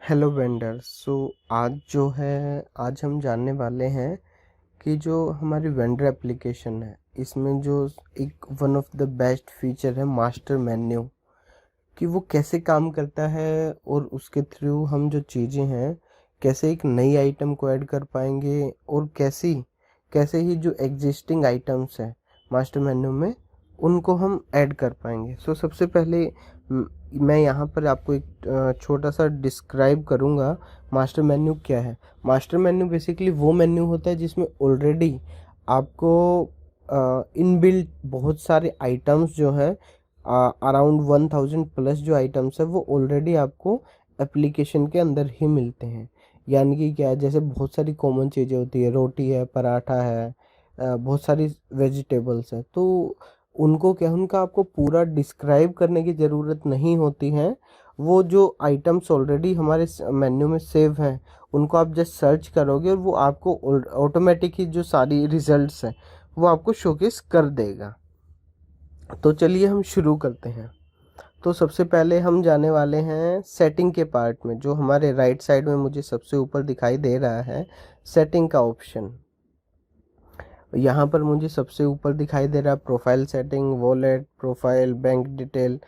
Hello vendor. आज हम जानने वाले हैं कि जो हमारी वेंडर एप्लीकेशन है इसमें जो एक one of the best feature है मास्टर मेन्यू, कि वो कैसे काम करता है और उसके थ्रू हम जो चीज़ें हैं कैसे एक नई आइटम को ऐड कर पाएंगे और कैसे ही जो एग्जिस्टिंग आइटम्स हैं मास्टर मेन्यू में उनको हम ऐड कर पाएंगे। सबसे पहले मैं यहाँ पर आपको एक छोटा सा डिस्क्राइब करूँगा मास्टर मेन्यू क्या है। मास्टर मेन्यू बेसिकली वो मेन्यू होता है जिसमें ऑलरेडी आपको इनबिल्ट बहुत सारे आइटम्स जो हैं, अराउंड 1000 प्लस जो आइटम्स है वो ऑलरेडी आपको एप्लीकेशन के अंदर ही मिलते हैं। यानी कि क्या है, जैसे बहुत सारी कॉमन चीज़ें होती है, रोटी है, पराठा है, बहुत सारी वेजिटेबल्स है, तो उनको क्या उनका आपको पूरा डिस्क्राइब करने की ज़रूरत नहीं होती है। वो जो आइटम्स ऑलरेडी हमारे मेन्यू में सेव हैं उनको आप जस्ट सर्च करोगे और वो आपको ऑटोमेटिक ही जो सारी रिजल्ट्स हैं वो आपको शोकेस कर देगा। तो चलिए हम शुरू करते हैं। तो सबसे पहले हम जाने वाले हैं सेटिंग के पार्ट में, जो हमारे राइट साइड में मुझे सबसे ऊपर दिखाई दे रहा है सेटिंग का ऑप्शन। यहाँ पर मुझे सबसे ऊपर दिखाई दे रहा है profile setting, wallet, profile, bank detail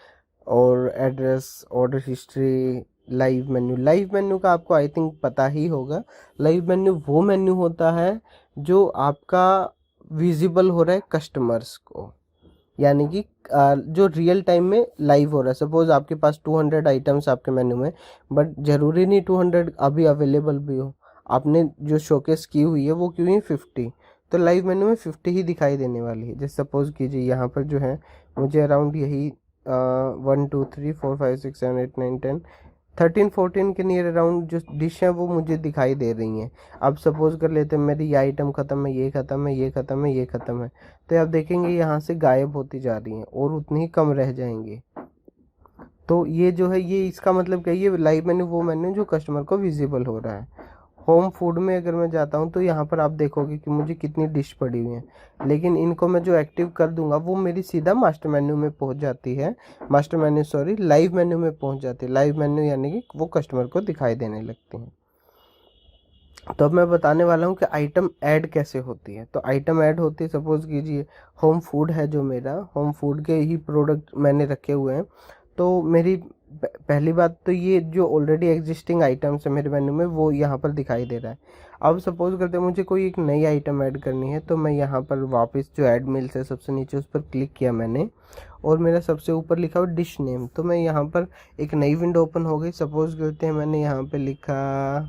और address, order history, live menu. Live menu का आपको आई थिंक पता ही होगा। लाइव मेन्यू वो मेन्यू होता है जो आपका विजिबल हो रहा है कस्टमर्स को, यानी कि जो रियल टाइम में लाइव हो रहा है। सपोज आपके पास 200 आइटम्स आपके मेन्यू में, बट ज़रूरी नहीं 200 अभी अवेलेबल भी हो। आपने जो शोकेस की हुई है वो क्यों ही 50, तो लाइव मेन्यू में 50 ही दिखाई देने वाली है। जैसे सपोज कीजिए यहाँ पर जो है मुझे अराउंड यही 1 2 3 4 5 6 7 8 9 10 13 14 के नियर अराउंड जो डिश है वो मुझे दिखाई दे रही हैं। अब सपोज कर लेते हैं मेरी ये आइटम ख़त्म है, ये ख़त्म है, ये ख़त्म है, ये ख़त्म है, तो आप देखेंगे यहाँ से गायब होती जा रही हैं और उतनी ही कम रह जाएंगी। तो ये जो है ये इसका मतलब क्या है, ये लाइव मेन्यू वो मेन्यू जो कस्टमर को विजिबल हो रहा है। होम फूड में अगर मैं जाता हूँ तो यहाँ पर आप देखोगे कि मुझे कितनी डिश पड़ी हुई हैं, लेकिन इनको मैं जो एक्टिव कर दूंगा वो मेरी सीधा मास्टर मेन्यू में पहुँच जाती है। लाइव मेन्यू में पहुँच जाती है। लाइव मेन्यू यानी कि वो कस्टमर को दिखाई देने लगती हैं। तो अब मैं बताने वाला हूँ कि आइटम ऐड कैसे होती है। तो आइटम ऐड होती है, सपोज कीजिए होम फूड है, जो मेरा होम फूड के ही प्रोडक्ट मैंने रखे हुए हैं। तो मेरी पहली बात तो ये जो ऑलरेडी एग्जिस्टिंग आइटम्स है मेरे मेन्यू में वो यहाँ पर दिखाई दे रहा है। अब सपोज करते हैं मुझे कोई एक नई आइटम ऐड करनी है, तो मैं यहाँ पर वापस जो ऐड मील्स है सबसे नीचे उस पर क्लिक किया मैंने, और मेरा सबसे ऊपर लिखा हुआ डिश नेम। तो मैं यहाँ पर एक नई विंडो ओपन हो गई। सपोज करते हैं मैंने यहाँ पर लिखा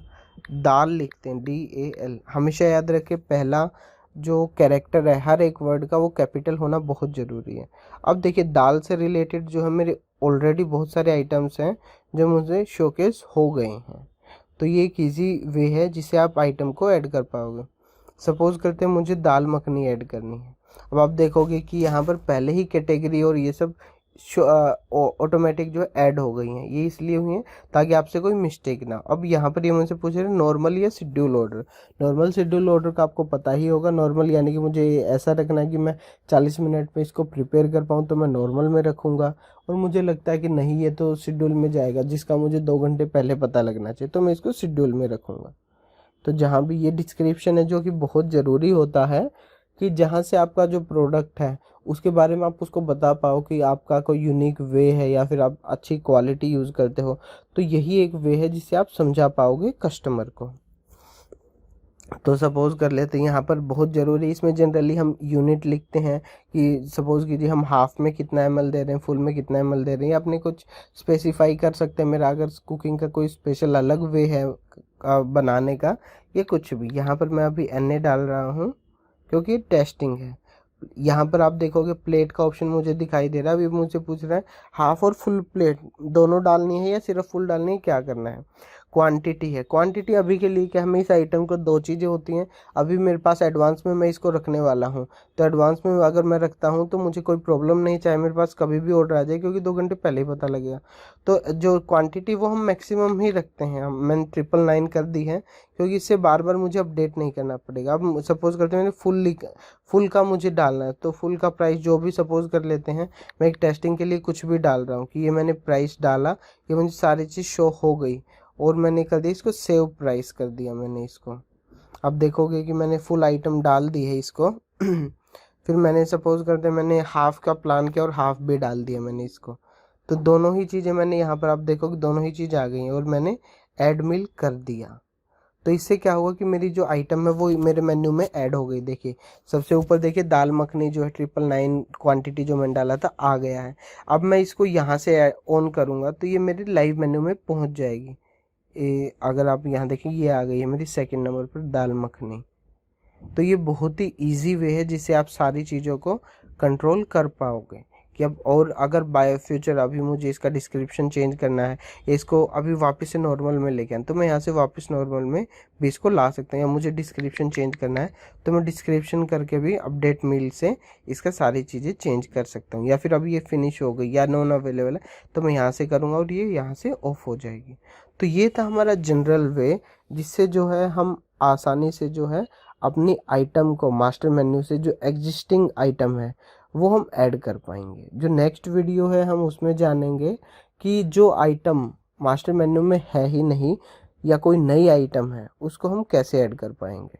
दाल, लिखते हैं DAL। हमेशा याद रखें पहला जो कैरेक्टर है हर एक वर्ड का वो कैपिटल होना बहुत ज़रूरी है। अब देखिए दाल से रिलेटेड जो है मेरे ऑलरेडी बहुत सारे आइटम्स हैं जो मुझे शोकेस हो गए हैं। तो ये एक ईजी वे है जिससे आप आइटम को ऐड कर पाओगे। सपोज करते हैं मुझे दाल मखनी ऐड करनी है। अब आप देखोगे कि यहाँ पर पहले ही कैटेगरी और ये सब ऑटोमेटिक जो है ऐड हो गई हैं। ये इसलिए हुई हैं ताकि आपसे कोई मिस्टेक ना। अब यहाँ पर ये मुझसे पूछ रहे हैं नॉर्मल या schedule order. Normal schedule order का आपको पता ही होगा। नॉर्मल यानी कि मुझे ऐसा रखना है कि मैं 40 मिनट में इसको प्रिपेयर कर पाऊँ तो मैं नॉर्मल में रखूँगा, और मुझे लगता है कि नहीं ये तो शेड्यूल में जाएगा जिसका मुझे 2 घंटे पहले पता लगना चाहिए, तो मैं इसको शेड्यूल में रखूँगा। तो जहाँ भी ये डिस्क्रिप्शन है जो कि बहुत ज़रूरी होता है, कि जहाँ से आपका जो प्रोडक्ट है उसके बारे में आप उसको बता पाओ कि आपका कोई यूनिक वे है या फिर आप अच्छी क्वालिटी यूज़ करते हो, तो यही एक वे है जिससे आप समझा पाओगे कस्टमर को। तो सपोज़ कर लेते हैं यहाँ पर बहुत ज़रूरी, इसमें जनरली हम यूनिट लिखते हैं कि सपोज़ कीजिए हम हाफ़ में कितना ml दे रहे हैं, फुल में कितना ml दे रहे हैं, अपने कुछ स्पेसिफाई कर सकते हैं। मेरा अगर कुकिंग का कोई स्पेशल अलग वे है बनाने का, ये कुछ भी। यहाँ पर मैं अभी NA डाल रहा हूँ क्योंकि टेस्टिंग है। यहाँ पर आप देखोगे प्लेट का ऑप्शन मुझे दिखाई दे रहा है। अभी मुझसे पूछ रहा है हाफ और फुल प्लेट दोनों डालनी है या सिर्फ फुल डालनी है, क्या करना है। क्वांटिटी है, क्वांटिटी अभी के लिए क्या हमें इस आइटम को 2 चीज़ें होती हैं। अभी मेरे पास एडवांस में मैं इसको रखने वाला हूँ, तो एडवांस में अगर मैं रखता हूँ तो मुझे कोई प्रॉब्लम नहीं, चाहे मेरे पास कभी भी ऑर्डर आ जाए, क्योंकि 2 घंटे पहले ही पता लगेगा। तो जो क्वांटिटी वो हम मैक्सिमम ही रखते हैं। मैंने 999 कर दी है क्योंकि इससे बार बार मुझे अपडेट नहीं करना पड़ेगा। अब सपोज़ करते हैं मैंने फुल का मुझे डालना है, तो फुल का प्राइस जो भी सपोज़ कर लेते हैं, मैं एक टेस्टिंग के लिए कुछ भी डाल रहा हूँ कि ये मैंने प्राइस डाला, ये मुझे सारी चीज़ शो हो गई, और मैंने कर दिया इसको सेव प्राइस कर दिया मैंने इसको। अब देखोगे कि मैंने फुल आइटम डाल दी है इसको फिर मैंने सपोज करते मैंने हाफ का प्लान किया और हाफ भी डाल दिया मैंने इसको, तो दोनों ही चीज़ें मैंने यहाँ पर आप देखोगे दोनों ही चीज़ आ गई हैं और मैंने ऐड मील कर दिया। तो इससे क्या हुआ कि मेरी जो आइटम है वो मेरे मेन्यू में ऐड हो गई। देखिए सबसे ऊपर देखिए दाल मखनी जो है 999 क्वांटिटी जो मैंने डाला था आ गया है। अब मैं इसको यहाँ से ऑन करूँगा तो ये मेरे लाइव मेन्यू में पहुँच जाएगी। अगर आप यहाँ देखें ये आ गई है मेरी सेकंड नंबर पर दाल मखनी। तो ये बहुत ही इजी वे है जिससे आप सारी चीज़ों को कंट्रोल कर पाओगे कि अब। और अगर बाय फ्यूचर अभी मुझे इसका डिस्क्रिप्शन चेंज करना है, इसको अभी वापस से नॉर्मल में लेके आना, तो मैं यहाँ से वापस नॉर्मल में भी इसको ला सकता हूँ। या मुझे डिस्क्रिप्शन चेंज करना है तो मैं डिस्क्रिप्शन करके भी अपडेट मेल से इसका सारी चीज़ें चेंज कर सकता हूँ। या फिर अभी ये फिनिश हो गई या नॉन अवेलेबल है तो मैं यहाँ से करूँगा और ये यहाँ से ऑफ हो जाएगी। तो ये था हमारा जनरल वे जिससे जो है हम आसानी से जो है अपनी आइटम को मास्टर मेन्यू से जो एग्जिस्टिंग आइटम है वो हम ऐड कर पाएंगे। जो नेक्स्ट वीडियो है हम उसमें जानेंगे कि जो आइटम मास्टर मेन्यू में है ही नहीं या कोई नई आइटम है उसको हम कैसे ऐड कर पाएंगे।